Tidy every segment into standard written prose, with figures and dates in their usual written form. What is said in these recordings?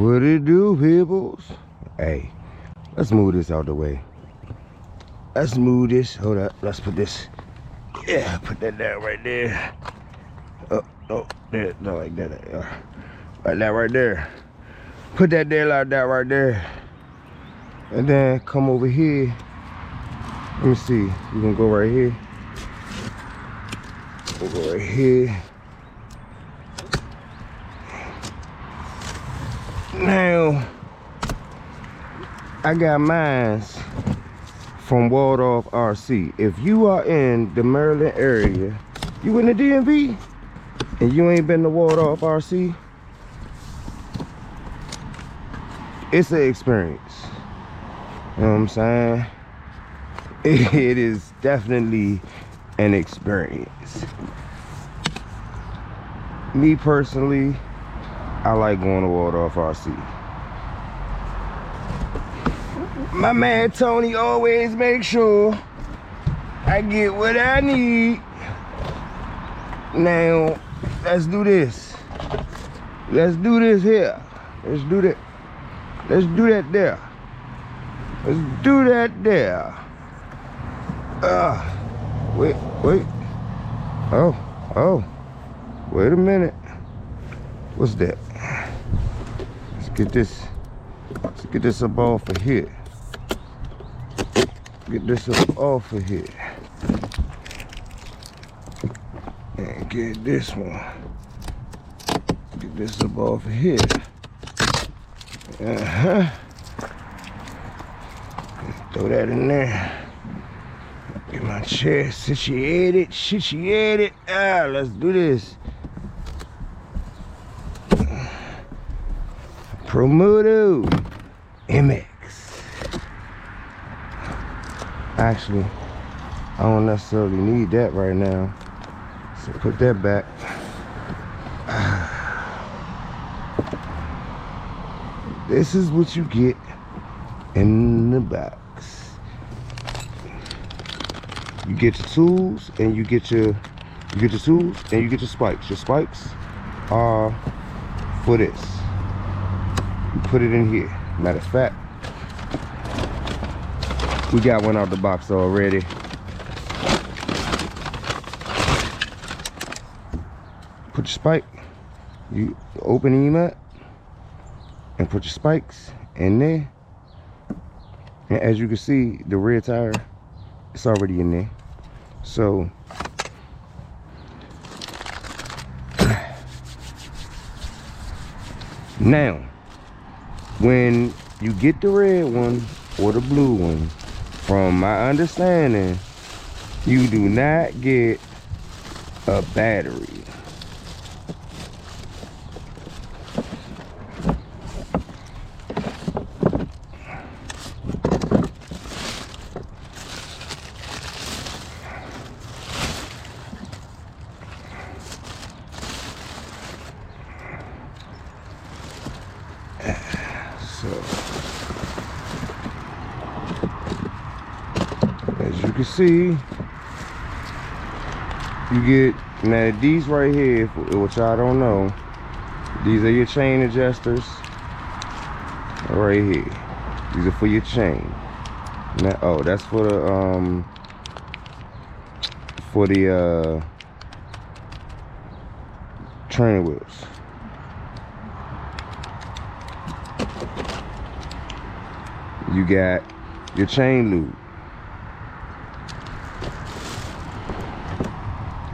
What it do, peoples? Hey, let's move this out the way. Let's move this. Hold up. Let's put this. Yeah, put that down right there. Oh, there. Not like that. Like that right there. Put that there like that right there. And then come over here. Let me see. We're gonna go right here. We'll go right here. Now, I got mines from Waldorf RC. If you are in the Maryland area, you in the DMV, and you ain't been to Waldorf RC, it's an experience. You know what I'm saying? It is definitely an experience. Me personally, I like going to Waldorf RC. My man Tony always makes sure I get what I need. Now, let's do this. Let's do this here. Let's do that. Let's do that there. Let's do that there. Wait. Oh. Wait a minute. What's that? Let's get this up off of here. Get this up off of here. And get this one. Get this up off of here. Throw that in there. Get my chair situated. Let's do this. Promoto-MX. Actually, I don't necessarily need that right now, so put that back. This is what you get in the box. You get your tools and you get your tools and you get your spikes. Your spikes are for this. You put it in here. Matter of fact, we got one out the box already. Put your spike. You open him up and put your spikes in there. And as you can see, the rear tire, it's already in there. So now, when you get the red one or the blue one, from my understanding, you do not get a battery. As you can see, you get, now these right here, which I don't know, these are your chain adjusters right here. These are for your chain. Now, oh, that's for the training wheels. You got your chain lube.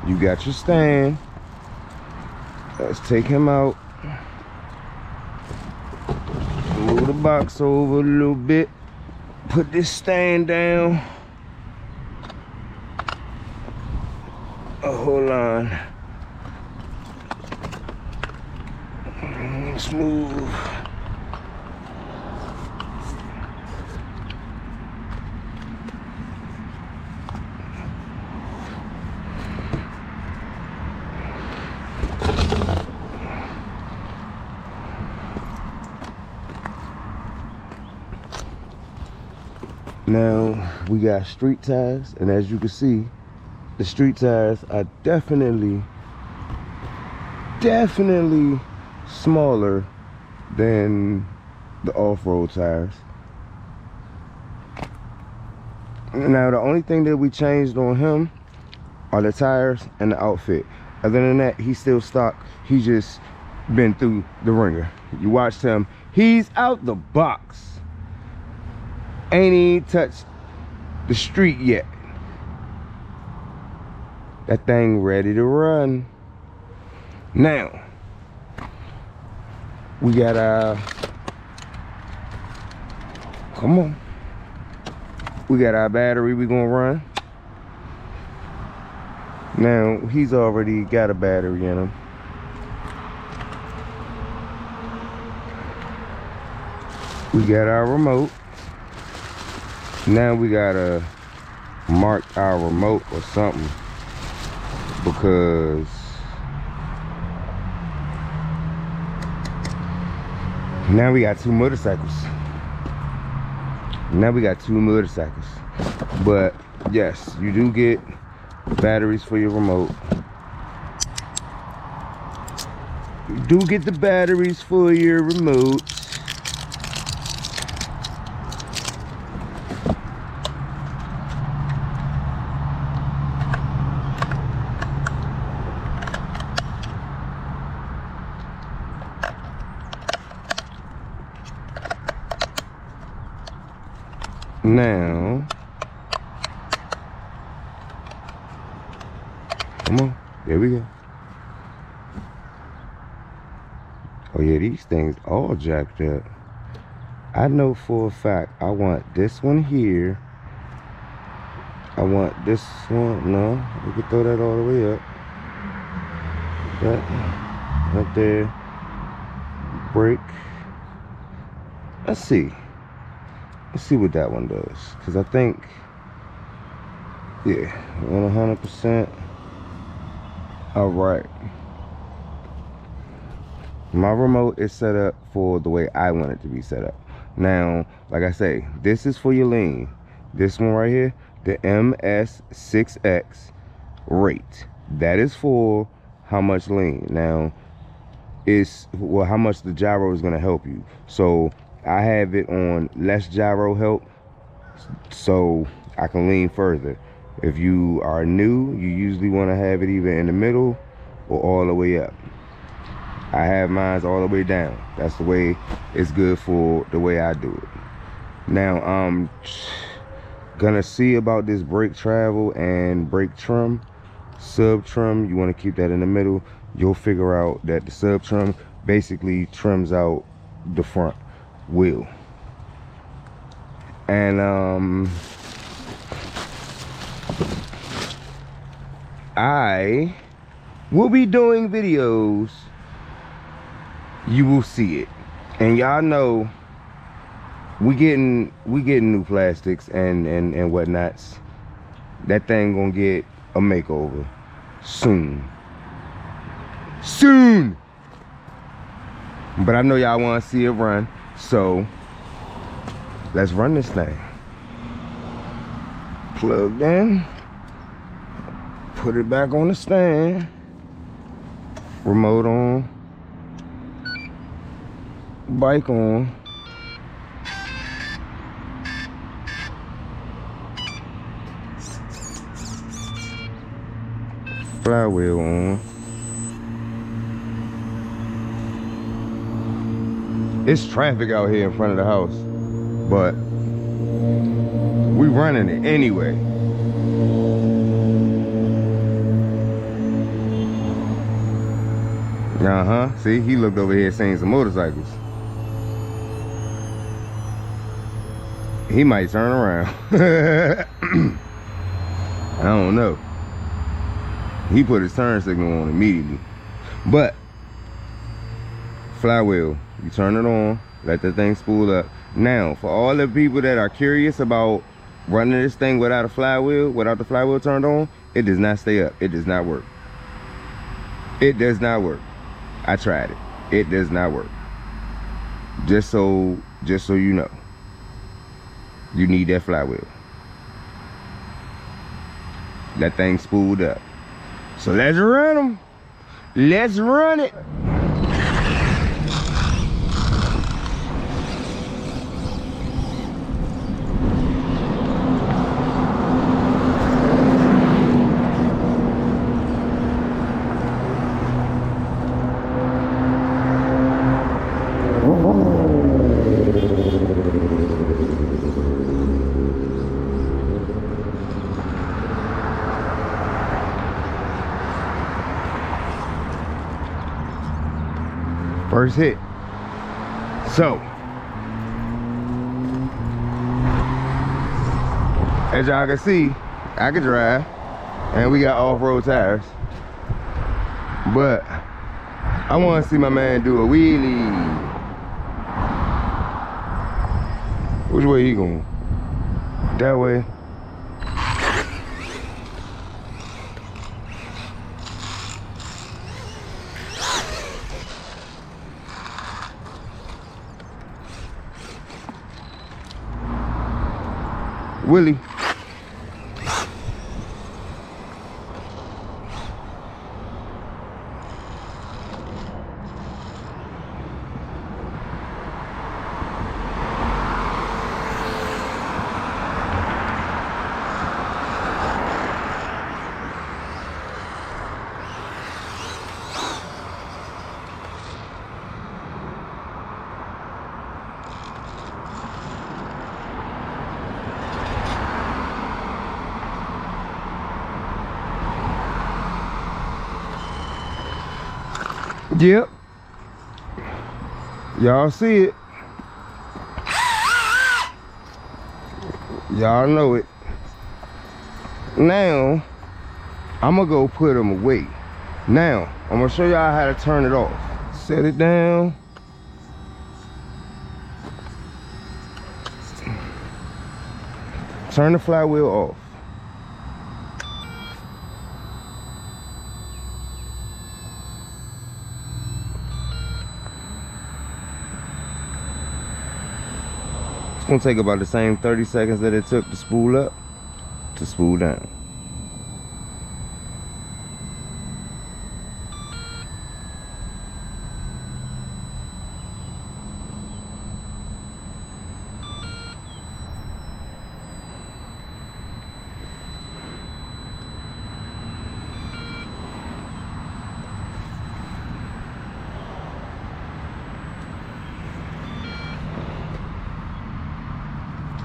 You got your stand. Let's take him out. Move the box over a little bit. Put this stand down. Oh, hold on. Smooth. Now we got street tires, and as you can see, the street tires are definitely smaller than the off-road tires. Now the only thing that we changed on him are the tires and the outfit. Other than that, he's still stock. He just been through the ringer. You watched him, he's out the box. Ain't even touched the street yet. That thing ready to run. Now we got our, come on, we got our battery we gonna run. Now he's already got a battery in him. We got our remote. Now we gotta mark our remote or something, because now we got two motorcycles. But yes, you do get batteries for your remote. You do get the batteries for your remote. Now, come on, there we go. Oh yeah, these things all jacked up. I know for a fact I want this one here. I want this one, no, we can throw that all the way up. That, right there, brake. Let's see what that one does, because I think, yeah, 100%. All right, my remote is set up for the way I want it to be set up. Now, like I say, this is for your lean. This one right here, the MS6X rate, that is for how much lean. Now, it's, well, how much the gyro is going to help you. So I have it on less gyro help, so I can lean further. If you are new, you usually want to have it either in the middle or all the way up. I have mine all the way down. That's the way it's good for the way I do it. Now I'm gonna see about this brake travel and brake trim. Sub trim, you want to keep that in the middle. You'll figure out that the sub trim basically trims out the front wheel. And I will be doing videos. You will see it, and y'all know we getting new plastics and whatnots. That thing gonna get a makeover soon. But I know y'all want to see it run, so let's run this thing. Plugged in, put it back on the stand, remote on, bike on. Flywheel on. It's traffic out here in front of the house, but we running it anyway. See, he looked over here seeing some motorcycles. He might turn around. I don't know. He put his turn signal on immediately. But flywheel, you turn it on, let the thing spool up. Now, for all the people that are curious about running this thing without a flywheel, without the flywheel turned on, it does not stay up. It does not work. It does not work. I tried it. It does not work. Just so you know, you need that flywheel. That thing spooled up. So let's run them. Let's run it. First hit. So, as y'all can see, I can drive, and we got off-road tires. But I want to see my man do a wheelie. Which way he going? That way. Willie. Yep. Y'all see it. Y'all know it. Now, I'm gonna go put them away. Now, I'm gonna show y'all how to turn it off. Set it down. Turn the flywheel off. It's gonna take about the same 30 seconds that it took to spool up to spool down.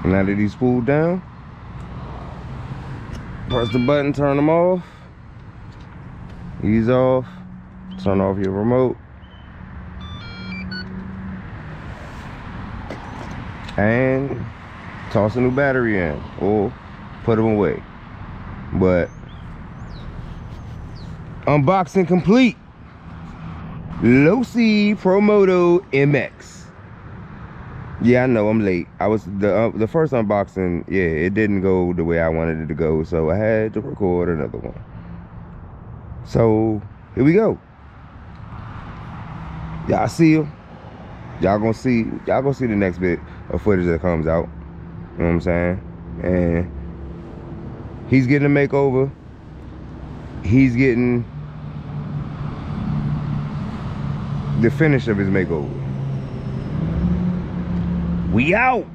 Now that he's spooled down, press the button, turn them off, ease off, turn off your remote, and toss a new battery in or put them away. But unboxing complete. Losi Promoto-MX. Yeah, I know I'm late. I was the first unboxing. Yeah, it didn't go the way I wanted it to go, so I had to record another one. So here we go. Y'all see him. Y'all gonna see the next bit of footage that comes out. You know what I'm saying? And he's getting a makeover. He's getting the finish of his makeover. We out.